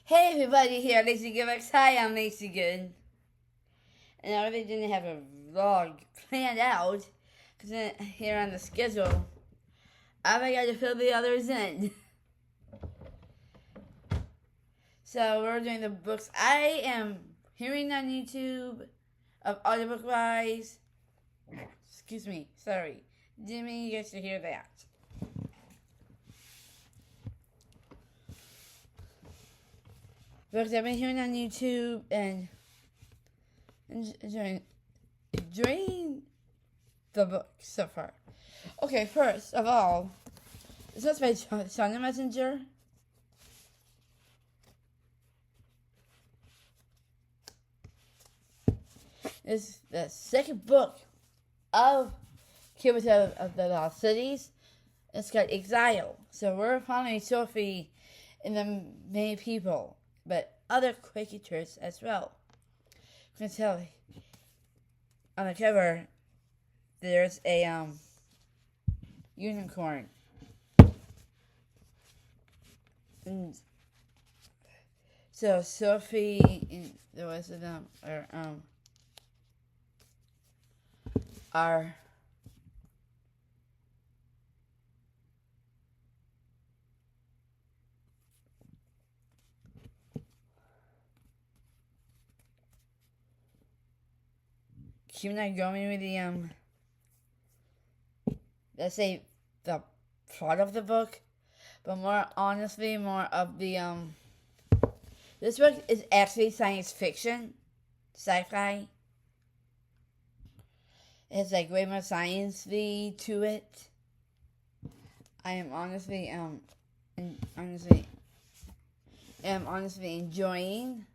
Hey everybody, here Lazy Good. Hi, I'm Lazy Good. And I really didn't have a vlog planned out because here on the schedule, I got to fill the others in. So we're doing the books I am hearing on YouTube of audiobook wise. Excuse me, sorry. Didn't mean you guys to hear that. Books I've been hearing on YouTube and enjoying the book so far. Okay, first of all, is this by Shauna Messenger? This is the second book of Killers of the Lost Cities. It's got Exile. So we're following Sophie and the main people, but other cricketers as well. You can tell on the cover there's a unicorn. And so Sophie and the rest of them are keep not going with the let's say the plot of the book, but more honestly, more of the this book is actually science fiction, sci-fi. It has like way more science-y to it. I am honestly enjoying.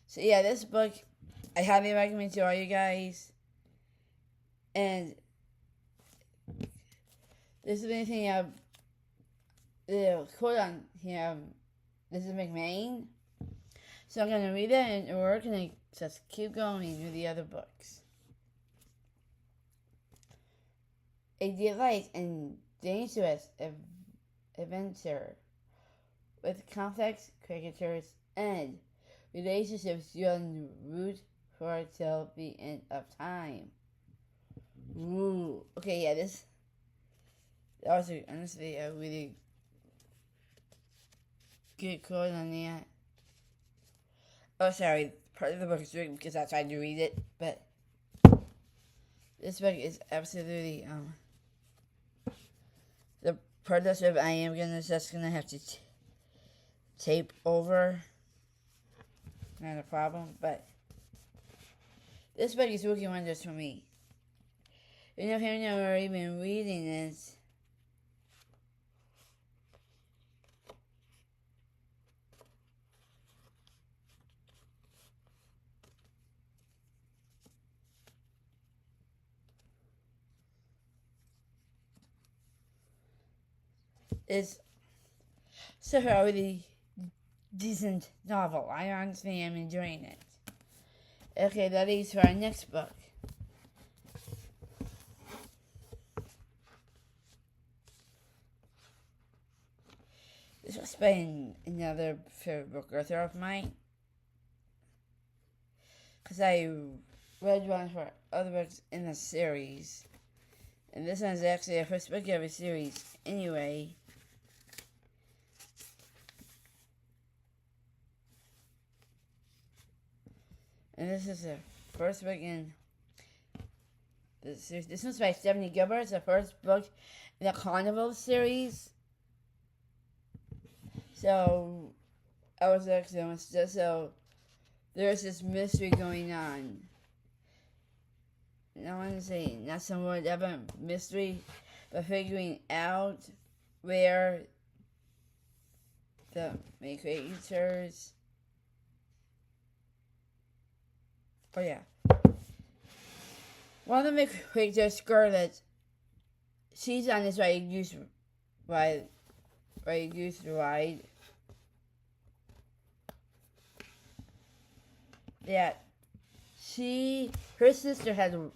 So yeah, this book I highly recommend to all you guys. And this is anything the quote on here. This is McMain. So I'm gonna read it and we're gonna just keep going with the other books. A delight and dangerous adventure with complex cricketers and relationships you'll root for till the end of time. Ooh. Okay, yeah, that was honestly a really good quote on that. Oh, sorry, part of the book is written because I tried to read it, but this book is absolutely the part of I am just gonna have to tape over. Not a problem, but this book is working wonders for me. You know, here now we're even reading this. It's so far a really decent novel. I honestly am enjoying it. Okay, that leads to our next book. This was by another favorite book author of mine. Because I read one for other books in the series. And this one is actually the first book of a series anyway. And this is the first book in the series. This one's by Stephanie Gilbert. It's the first book in the Carnival series. So, I was actually almost just so there's this mystery going on. And I want to say not some whatever mystery, but figuring out where the main creators. Oh yeah. One of the main creators, Scarlet, she's on this youth ride. That her sister had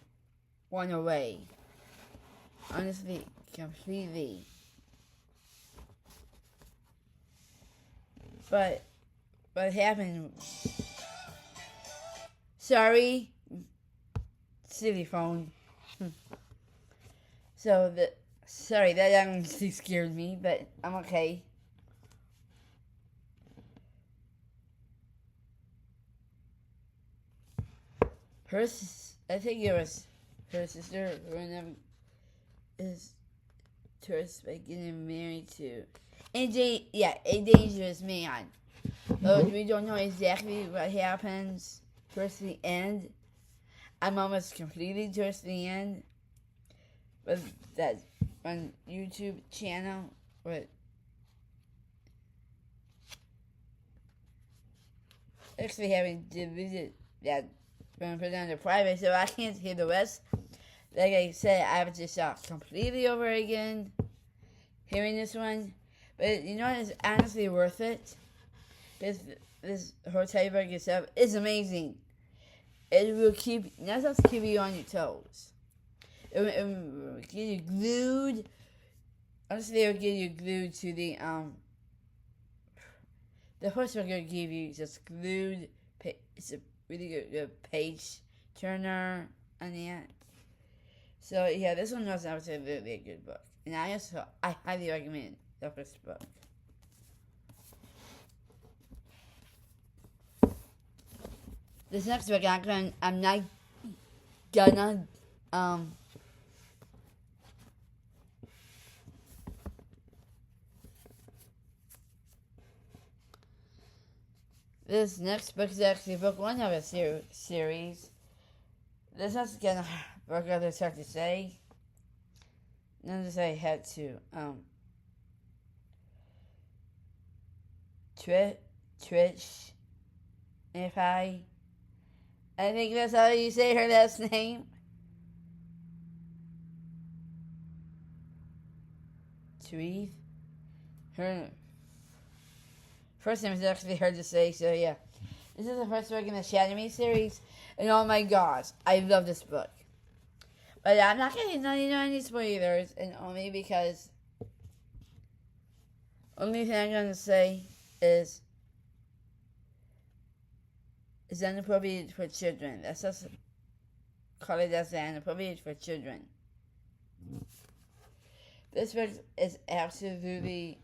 run away. Honestly, completely. But what happened? Sorry, city phone. So sorry, that actually scared me, but I'm okay. I think it was her sister who is tourist by getting married to a dangerous man. But we don't know exactly what happens towards the end. I'm almost completely towards the end. But that on YouTube channel, but actually haven't deleted that when I put it under private, so I can't hear the rest. Like I said, I have to start completely over again hearing this one. But you know, it's honestly worth it. This hotel book itself is amazing. It will not just keep you on your toes. It will get you glued. Honestly, it will get you glued to the first book will give you just glued. It's a really good page turner on the end. So yeah, this one was absolutely a good book, and I highly recommend the first book. This next book, I'm not gonna this next book is actually book one of a series. This is gonna work out it's hard to say. Notice I had to Twitch if I think that's how you say her last name. Tweed. Her first name is actually hard to say, so yeah. This is the first book in the Shadow Me series, and oh my gosh, I love this book. But I'm not going to tell you any spoilers, and only because only thing I'm going to say is inappropriate for children. That's just call it as inappropriate for children. This book is absolutely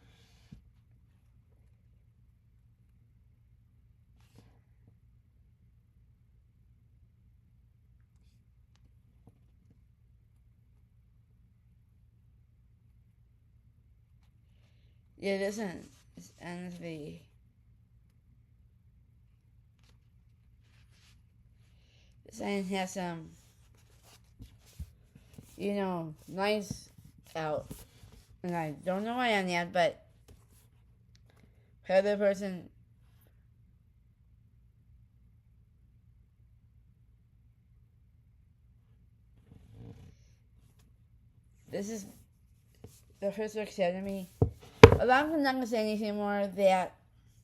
this one is honestly this one has some nice out, and I don't know why on that, but for the person this is the first book said to me. I'm not going to say anything more that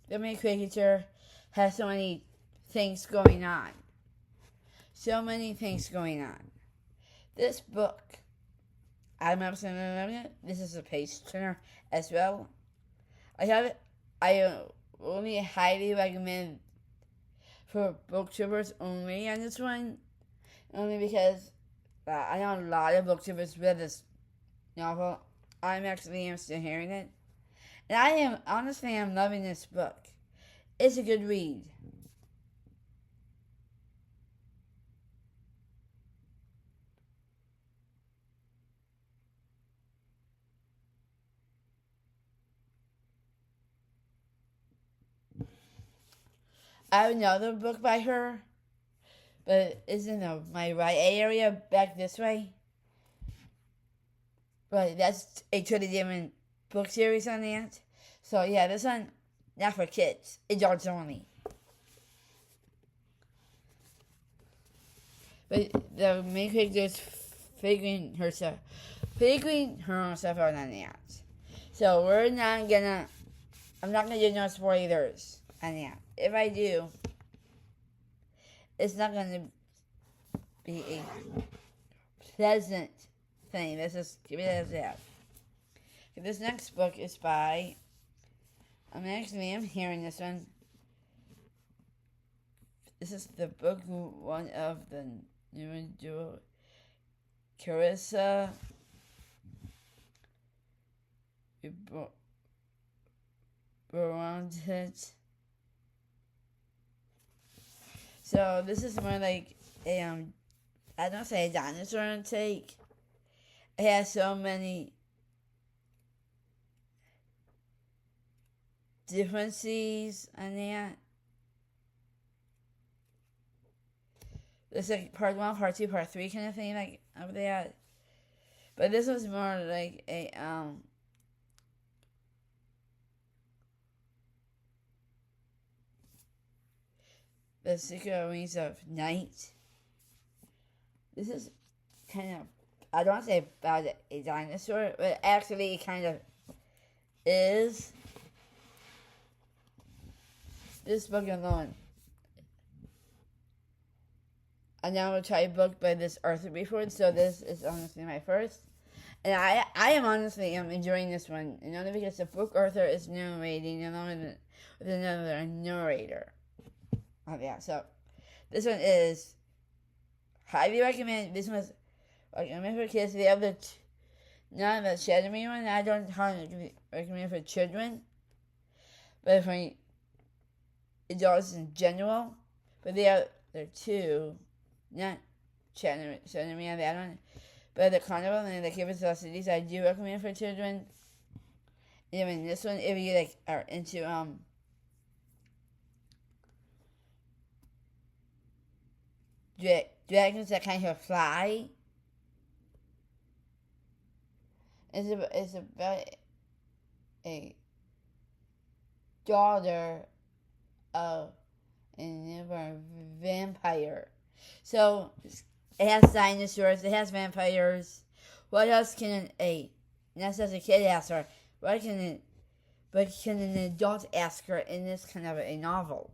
the main character has so many things going on. So many things going on. This book, I'm absolutely loving it. This is a page turner as well. I only highly recommend for booktubers only on this one. Only because I know a lot of booktubers read this novel. I'm still hearing it. And I'm loving this book. It's a good read. I have another book by her, but it's in my right area back this way. But that's a totally different book series on that. So yeah, this one, not for kids. Adults only. But the main character is figuring herself out on that. So I'm not gonna do no spoilers on that. If I do, it's not gonna be a pleasant thing. Let's just give it as that. This next book is by I'm hearing this one. This is the book one of the new duo, Carissa around it. So this is more like a I don't say a dinosaur take. It has so many differences on that. It's like part 1, part 2, part 3 kind of thing, like of that. But this was more like a The Secret Wings of Night. This is kind of, I don't want to say about a dinosaur, but actually it kind of is. This book alone. I never tried a book by this Arthur before, so this is honestly my first. And I am honestly enjoying this one, and only because the book Arthur is narrating along with another narrator. Oh yeah, so this one is highly recommended. This one's recommended for kids. The other, not the Shadowy one, I don't highly recommend for children, but for adults in general. But the other two, not Shadowy on that one, but the Carnival and the Capital Cities, I do recommend for children. Even this one, if you like are into dragons that kind of fly. It's about a daughter of a vampire. So it has dinosaurs, it has vampires. What else can not just a kid ask her, what can an adult ask her in this kind of a novel?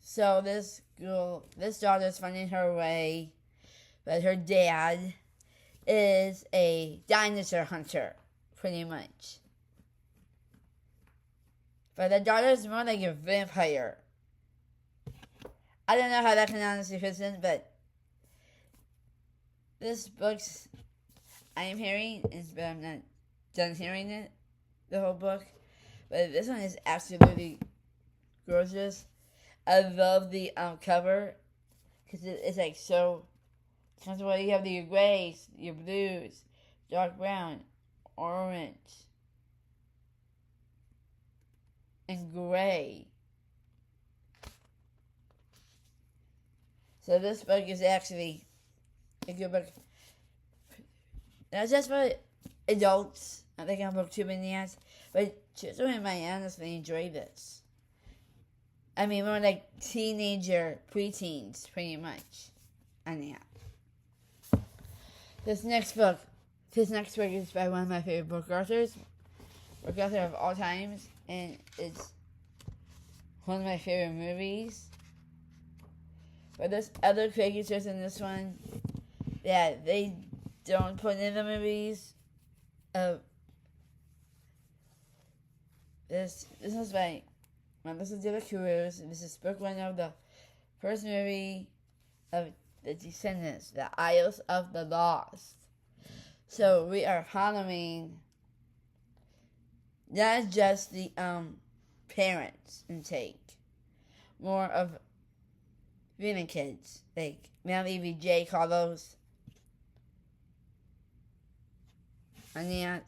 So this daughter's finding her way, but her dad is a dinosaur hunter, pretty much. But the daughter's more like a vampire. I don't know how that can honestly fit in, but this book's I am hearing, but I'm not done hearing it, the whole book. But this one is absolutely gorgeous. I love the cover because it's like so comfortable. You have your grays, your blues, dark brown, orange, and gray. So this book is actually a good book. Not just for adults. I think I'm booktube in the ads, but children might honestly enjoy this. I mean, more like teenager, preteens, pretty much, on that. This next book is by one of my favorite book authors of all times, and it's one of my favorite movies. But there's other creators in this one that they don't put in the movies. This is by Melissa De La Cruz, and this is book one of the first movie of the Descendants, The Isles of the Lost. So we are following not just the parents intake, more of women kids, like Mel, Evie, J, Carlos, and that.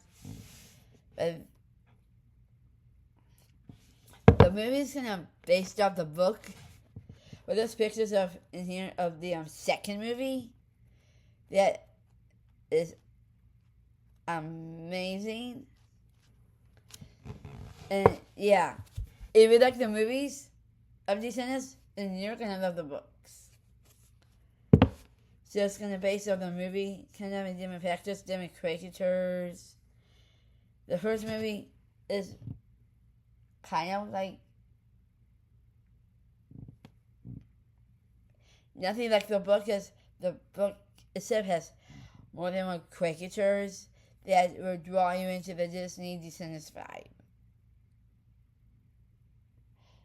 But the movie is kind of based off the book. But there's pictures in here of the second movie that is amazing. And yeah, if you like the movies of Descendants, then you're gonna love the books. So it's gonna base off the movie, kind of in different factors, different caricatures. The first movie is kind of like nothing like the book, is the book itself has more than one caricatures that will draw you into the Disney Descendants vibe.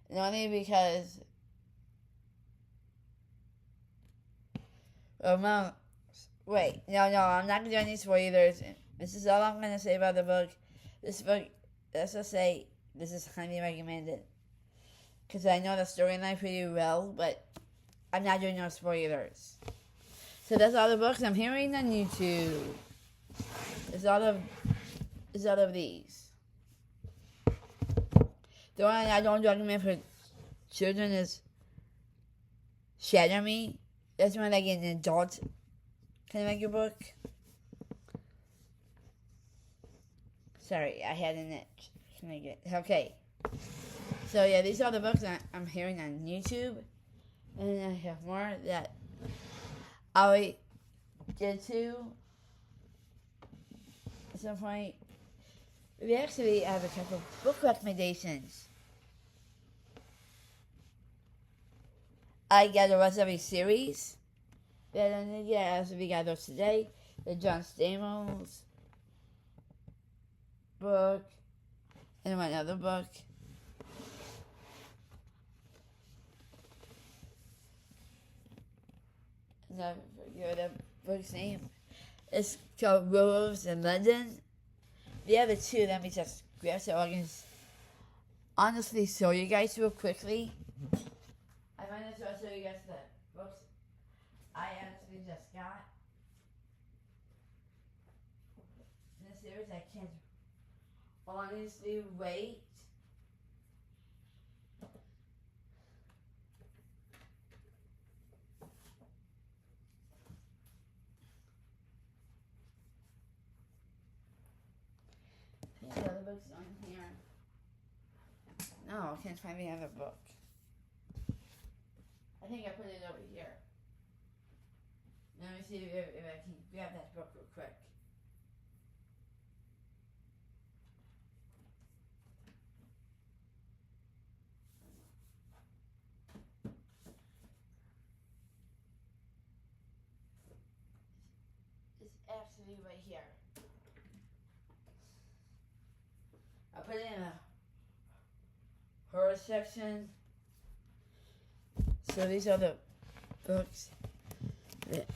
And only because no, I'm not going to do any spoilers. This is all I'm going to say about the book. This book, let's just say, this is highly recommended. Because I know the storyline pretty well, but I'm not doing no spoilers. So that's all the books I'm hearing on YouTube. It's all of these. The one I don't recommend for children is Shatter Me. That's more like an adult kind of like a book. Sorry, I had an itch. Can I get okay? So yeah, these are the books I'm hearing on YouTube, and I have more that I'll get to at some point. We actually have a couple of book recommendations. I got the rest of a series that I need to get. As we got those today, the John Stamos book and my other book. And I forget the book's name. It's called Werewolves in London. The other two, let me just grab so I can honestly show you guys real quickly. I might as well show you guys the books I actually just got. In the series, I can't honestly wait. The other book's on here. No, I can't find the other book. I think I put it over here. Let me see if I can grab that book real quick. It's actually right here. I put it in a horror section. So these are the books that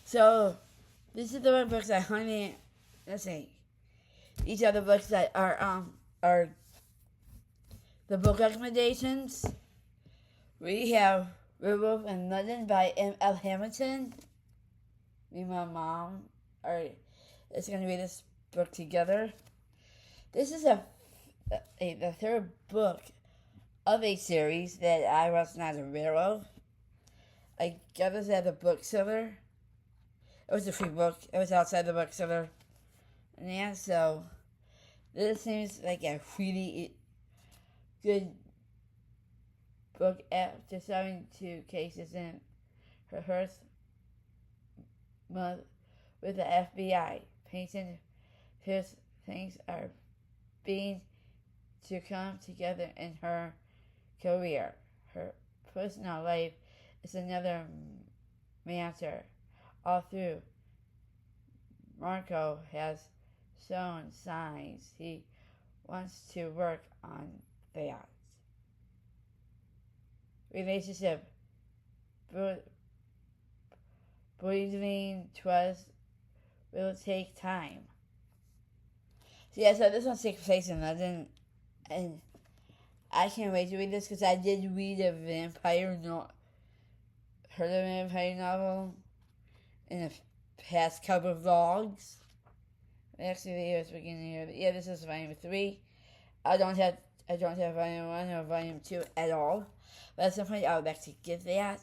so these are the books I highly let's see. These are the books that are the book recommendations. We have Werewolf in London by M.L. Hamilton. Me and my mom it's gonna read this book together. This is the third book of a series that I was not aware of. I got this at the bookseller. It was a free book. It was outside the bookseller. And yeah, so this seems like a really good book after 72 cases in her first month with the FBI. Painting whose things are being to come together in her career. Her personal life is another matter. All through, Marco has shown signs he wants to work on that. Relationship, building trust will take time. So yeah, so this one takes place in London, and I can't wait to read this because I did read a heard of a vampire novel in the past couple of vlogs. Actually, it was beginning of yeah. This is volume 3. I don't have volume 1 or volume 2 at all, but at some point I would like to get that.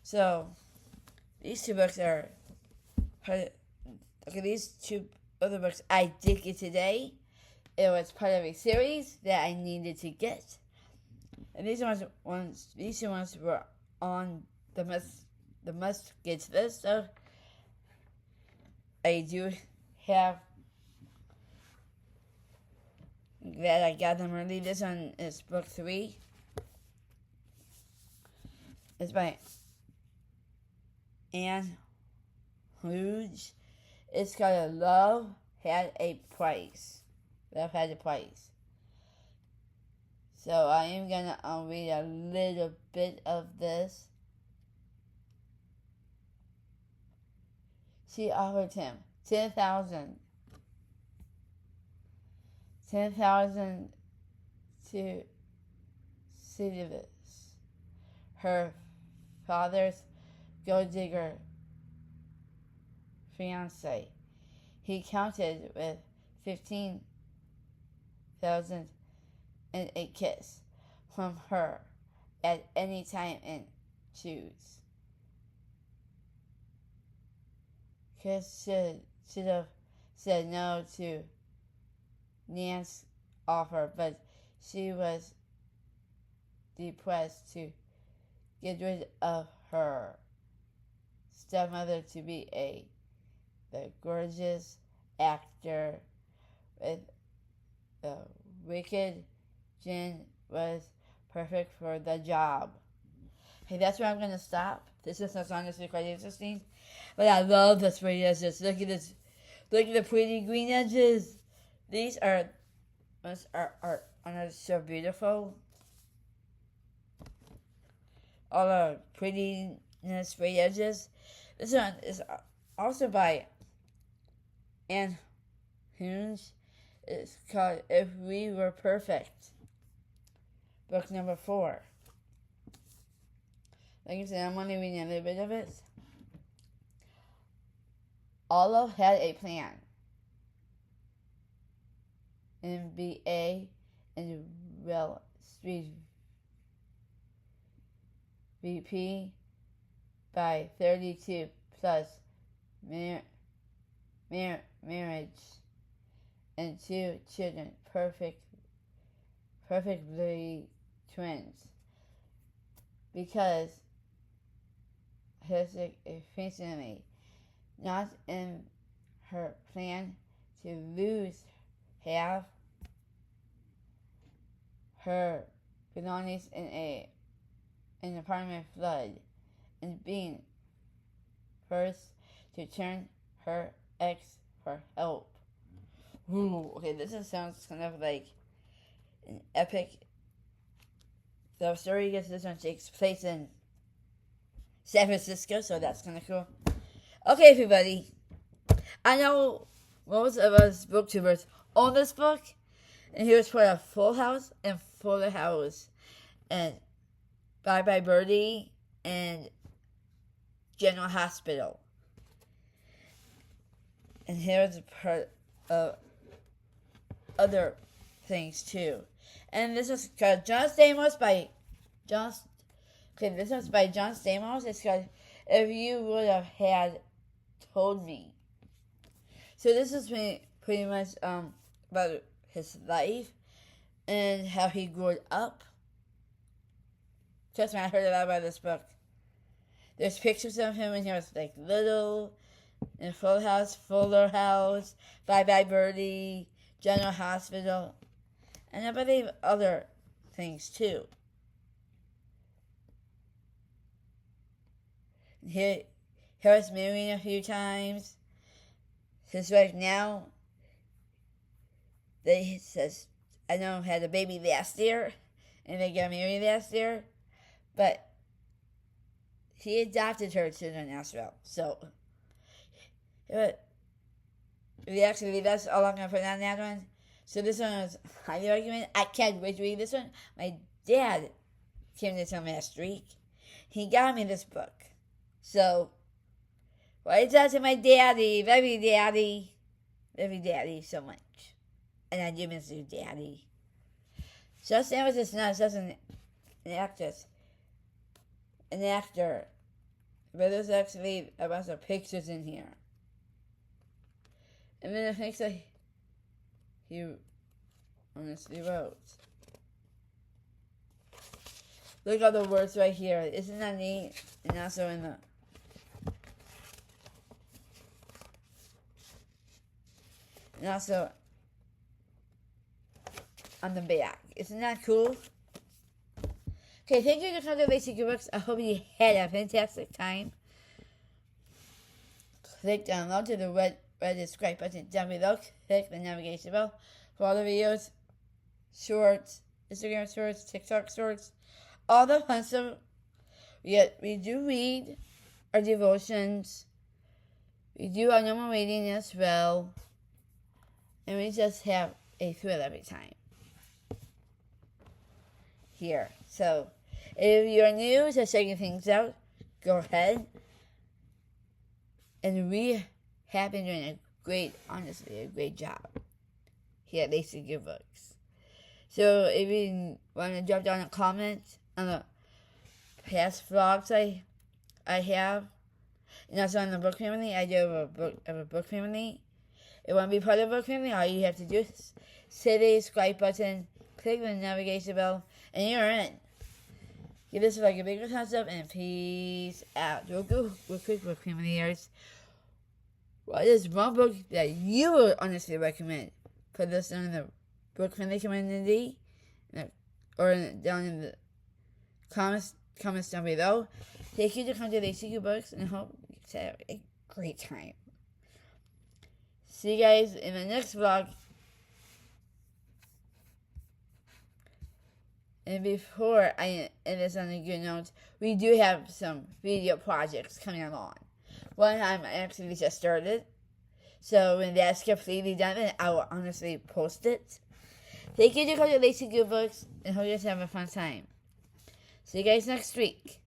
So these two books are these two other books I did get today. It was part of a series that I needed to get, and these ones were on the must get list. So I do have that I got them early. This one is book 3. It's by Anne Hughes. It's called Love Had a Price. Love Had a Price. So I am going to read a little bit of this. She offered him 10,000 to Sidious, her father's gold digger fiance. He counted with 15,000 and a kiss from her at any time and choose. Chris should have said no to Nan's offer, but she was depressed to get rid of her stepmother to be the gorgeous actor with the wicked Jen was perfect for the job. Hey, that's where I'm going to stop. This is not honestly quite interesting, but I love the pretty edges. Look at this. Look at the pretty green edges. These are so beautiful. All the prettiness, pretty edges. This one is also by Anne Hughes. It's called If We Were Perfect. Book number 4. Like I said, I'm only reading a little bit of it. Olive had a plan. NBA and Wall Street VP by 32 plus marriage and 2 children, perfectly twins, because his efficiently not in her plan to lose half her belongings in an apartment flood, and being first to turn her ex for help. Ooh, okay, this sounds kind of like an epic love story, because this one takes place in San Francisco, so that's kind of cool. Okay, everybody, I know most of us booktubers own this book, and here's for a Full House and Fuller House, and Bye Bye Birdie, and General Hospital. And here's part of other things too. And this is called John Stamos by John. Okay, this one's by John Stamos. It's called If You Would Have Had Told Me. So this is pretty much about his life and how he grew up. Trust me, I heard a lot about this book. There's pictures of him when he was like little, in Full House, Fuller House, Bye Bye Birdie, General Hospital, and I believe other things too. He was married a few times. His wife now, he says, I know had a baby last year, and they got married last year, but he adopted her children as well. So, actually, that's all I'm going to put on that one. So this one was highly recommended. I can't wait to read this one. My dad came to town last week. He got me this book. So, write out to my daddy, love you, daddy so much. And I do miss you, daddy. Just Sandwich is not just an actress, an actor, but there's actually a bunch of pictures in here. And then it thinks like he honestly wrote. Look at all the words right here. Isn't that neat? And also in the and also on the back. Isn't that cool? Okay, thank you for coming to Basic Books. I hope you had a fantastic time. Click download to the red subscribe button down below. Click the navigation bell for all the videos, shorts, Instagram shorts, TikTok shorts, all the fun stuff. We do read our devotions. We do our normal reading as well. And we just have a thrill every time here. So, if you're new to checking things out, go ahead. And we have been doing a great job here at Basic Books. So, if you want to drop down a comment on the past vlogs I have, and also on the book family, I do have a book family. If you want to be part of the book family, all you have to do is hit the subscribe button, click the navigation bell, and you're in. Give this a bigger thumbs up, and peace out. Real quick, book familiars. What is one book that you would honestly recommend? Put this in the book family community, or down in the comments down below. Thank you to come to Basic Books, and I hope you have a great time. See you guys in the next vlog. And before I end this on a good note, we do have some video projects coming along. One I'm actually just started. So when that's completely done, then I will honestly post it. Thank you to come to Basic Books, and hope you guys have a fun time. See you guys next week.